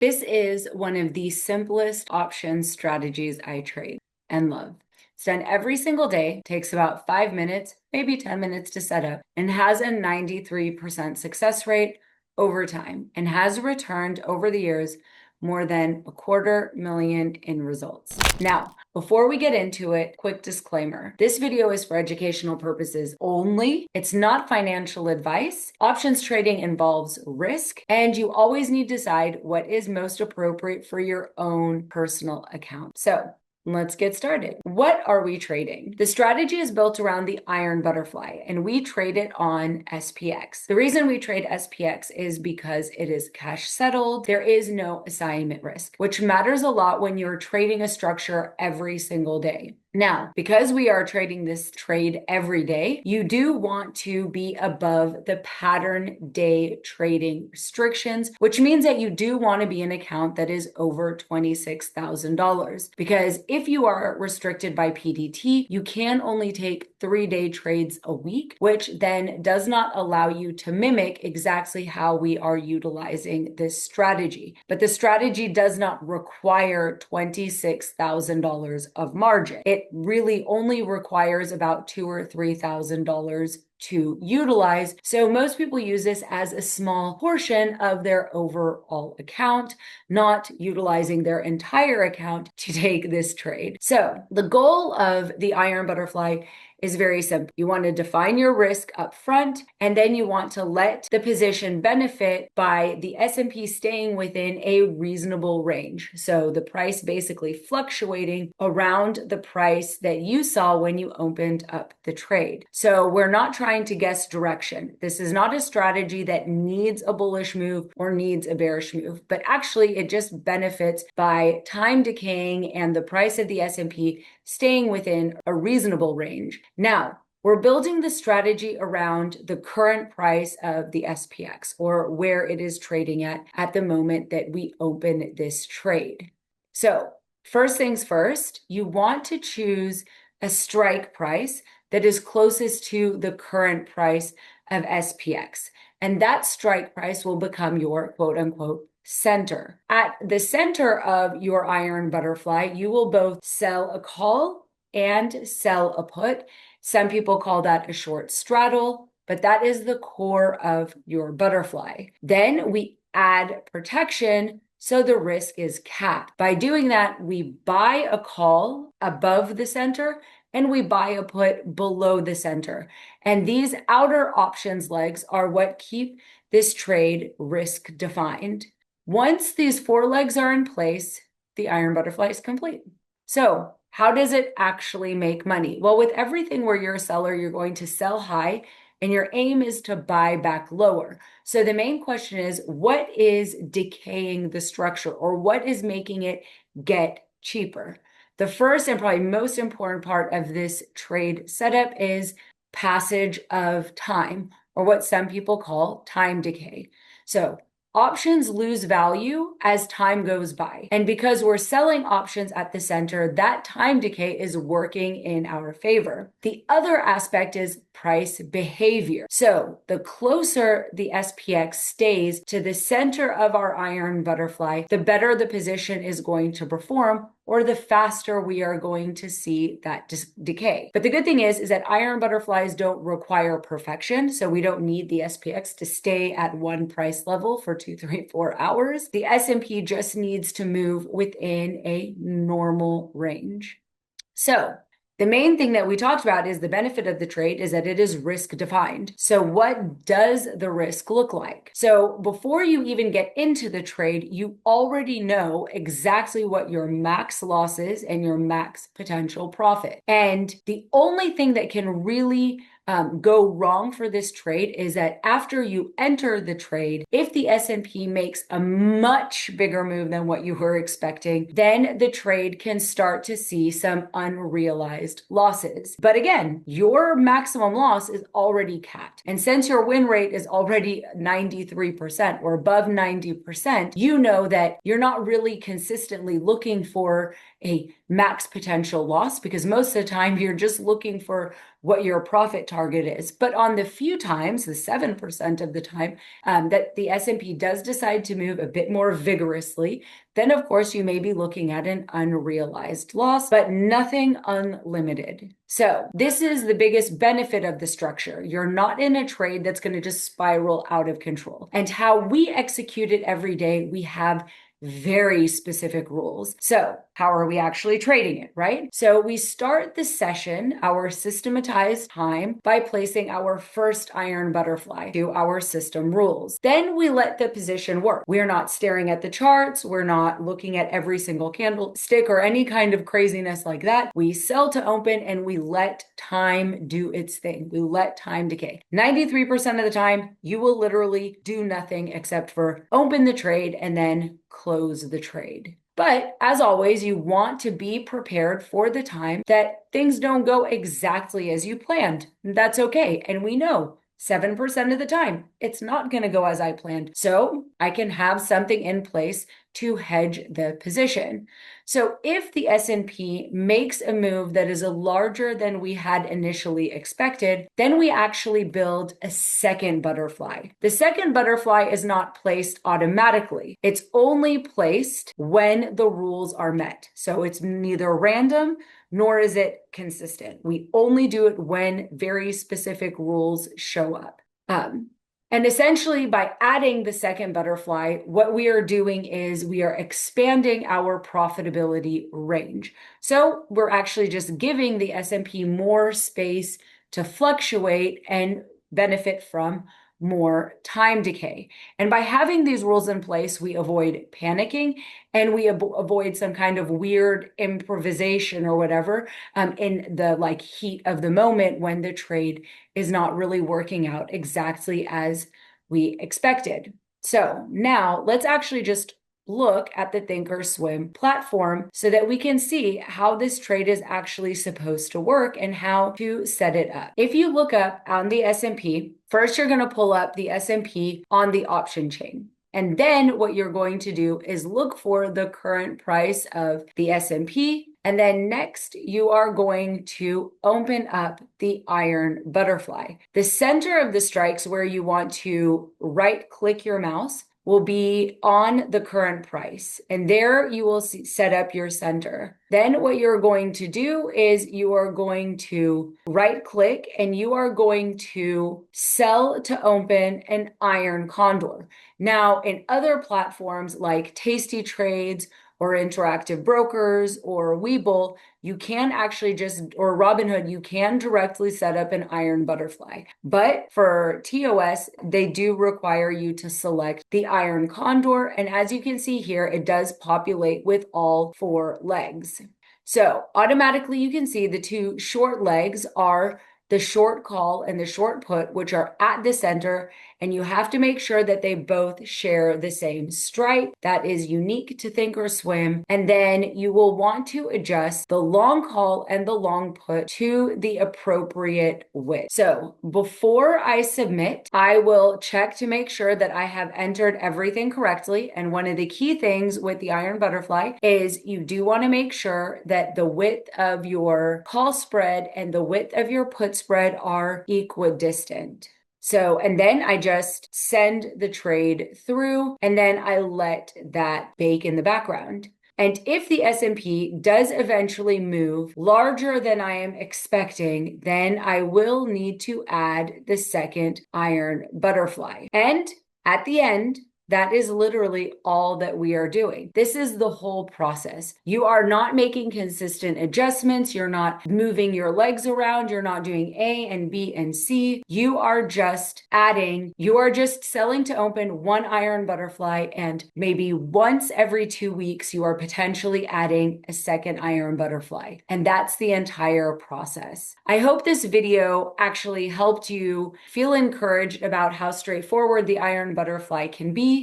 This is one of the simplest option strategies I trade and love. It's done every single day, takes about 5 minutes, maybe 10 minutes to set up, and has a 93% success rate over time, and has returned over the years more than $250,000 in results. Now, before we get into it, quick disclaimer. This video is for educational purposes only. It's not financial advice. Options trading involves risk, and you always need to decide what is most appropriate for your own personal account. So, let's get started. What are we trading? The strategy is built around the iron butterfly, and we trade it on SPX. The reason we trade SPX is because it is cash settled. There is no assignment risk, which matters a lot when you're trading a structure every single day. Now, because we are trading this trade every day, you do want to be above the pattern day trading restrictions, which means that you do want to be an account that is over $26,000. Because if you are restricted by PDT, you can only take 3-day trades a week, which then does not allow you to mimic exactly how we are utilizing this strategy. But the strategy does not require $26,000 of margin. It really only requires about $2,000 or $3,000 to utilize. So most people use this as a small portion of their overall account, not utilizing their entire account to take this trade. So the goal of the iron butterfly is very simple. You want to define your risk up front, and then you want to let the position benefit by the S&P staying within a reasonable range. So the price basically fluctuating around the price that you saw when you opened up the trade. So we're not trying to guess direction. This is not a strategy that needs a bullish move or needs a bearish move, but actually it just benefits by time decaying and the price of the S&P staying within a reasonable range. Now, we're building the strategy around the current price of the SPX, or where it is trading at the moment that we open this trade. So first things first, you want to choose a strike price that is closest to the current price of SPX. And that strike price will become your quote unquote center. At the center of your iron butterfly, you will both sell a call and sell a put. Some people call that a short straddle, but that is the core of your butterfly. Then we add protection, so the risk is capped. By doing that, we buy a call above the center and we buy a put below the center. And these outer options legs are what keep this trade risk defined. Once these 4 legs are in place, the iron butterfly is complete. So how does it actually make money? Well, with everything where you're a seller, you're going to sell high and your aim is to buy back lower. So the main question is, what is decaying the structure, or what is making it get cheaper? The first and probably most important part of this trade setup is passage of time, or what some people call time decay. So options lose value as time goes by. And because we're selling options at the center, that time decay is working in our favor. The other aspect is price behavior. So the closer the SPX stays to the center of our iron butterfly, the better the position is going to perform, or the faster we are going to see that decay. But the good thing is that iron butterflies don't require perfection. So we don't need the SPX to stay at one price level for 2, 3, 4 hours. The S&P just needs to move within a normal range. So the main thing that we talked about is the benefit of the trade is that it is risk defined. So what does the risk look like? So before you even get into the trade, you already know exactly what your max loss is and your max potential profit. And the only thing that can really go wrong for this trade is that after you enter the trade, if the S&P makes a much bigger move than what you were expecting, then the trade can start to see some unrealized losses. But again, your maximum loss is already capped. And since your win rate is already 93% or above 90%, you know that you're not really consistently looking for a max potential loss, because most of the time you're just looking for what your profit target is. But on the few times, the 7% of the time, that the S&P does decide to move a bit more vigorously, then of course you may be looking at an unrealized loss, but nothing unlimited. So this is the biggest benefit of the structure. You're not in a trade that's going to just spiral out of control. And how we execute it every day, we have very specific rules. So how are we actually trading it, right? So we start the session, our systematized time, by placing our first iron butterfly to our system rules. Then we let the position work. We're not staring at the charts. We're not looking at every single candlestick or any kind of craziness like that. We sell to open and we let time do its thing. We let time decay. 93% of the time, you will literally do nothing except for open the trade and then close the trade. But as always, you want to be prepared for the time that things don't go exactly as you planned. That's okay. And we know 7% of the time, it's not going to go as I planned. So I can have something in place to hedge the position. So if the S&P makes a move that is larger than we had initially expected, then we actually build a second butterfly. The second butterfly is not placed automatically. It's only placed when the rules are met. So it's neither random nor is it consistent. We only do it when very specific rules show up. And essentially, by adding the second butterfly, what we are doing is we are expanding our profitability range. So we're actually just giving the S&P more space to fluctuate and benefit from more time decay. And by having these rules in place, we avoid panicking and we avoid some kind of weird improvisation or whatever in the heat of the moment when the trade is not really working out exactly as we expected. So now let's actually just look at the Thinkorswim platform so that we can see how this trade is actually supposed to work and how to set it up. If you look up on the S&P, first you're going to pull up the S&P on the option chain. And then what you're going to do is look for the current price of the S&P. And then next, you are going to open up the iron butterfly. The center of the strikes where you want to right-click your mouse will be on the current price. And there you will set up your center. Then what you're going to do is you are going to right click and you are going to sell to open an iron condor. Now, in other platforms like Tasty Trades or Interactive Brokers or Webull, you can actually or Robinhood, you can directly set up an iron butterfly. But for TOS, they do require you to select the iron condor. And as you can see here, it does populate with all 4 legs. So automatically you can see the 2 short legs are the short call and the short put, which are at the center, and you have to make sure that they both share the same stripe that is unique to Thinkorswim. And then you will want to adjust the long call and the long put to the appropriate width. So before I submit, I will check to make sure that I have entered everything correctly. And one of the key things with the iron butterfly is you do want to make sure that the width of your call spread and the width of your put spread are equidistant. So, and then I just send the trade through and then I let that bake in the background. And if the S&P does eventually move larger than I am expecting, then I will need to add the second iron butterfly. And at the end, that is literally all that we are doing. This is the whole process. You are not making consistent adjustments. You're not moving your legs around. You're not doing A and B and C. You are just selling to open 1 iron butterfly, and maybe once every 2 weeks, you are potentially adding a second iron butterfly. And that's the entire process. I hope this video actually helped you feel encouraged about how straightforward the iron butterfly can be.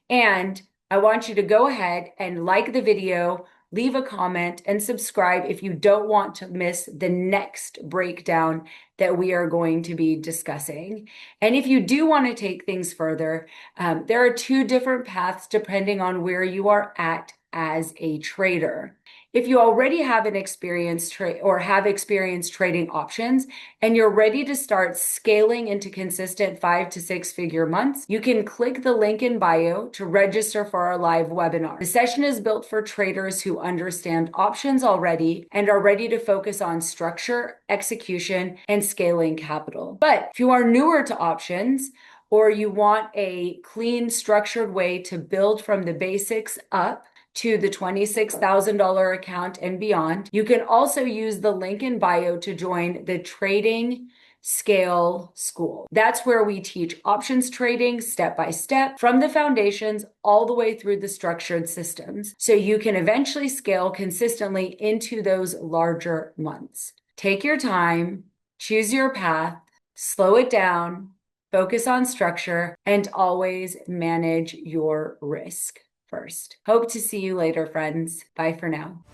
And I want you to go ahead and like the video, leave a comment, and subscribe if you don't want to miss the next breakdown that we are going to be discussing. And if you do want to take things further, there are 2 different paths depending on where you are at as a trader. If you already have an experienced have experience trading options and you're ready to start scaling into consistent 5 to 6 figure months, you can click the link in bio to register for our live webinar. The session is built for traders who understand options already and are ready to focus on structure, execution, and scaling capital. But if you are newer to options, or you want a clean, structured way to build from the basics up to the $26,000 account and beyond, you can also use the link in bio to join the Trading Scale School. That's where we teach options trading step by step from the foundations all the way through the structured systems, so you can eventually scale consistently into those larger months. Take your time, choose your path, slow it down, focus on structure, and always manage your risk first. Hope to see you later, friends. Bye for now.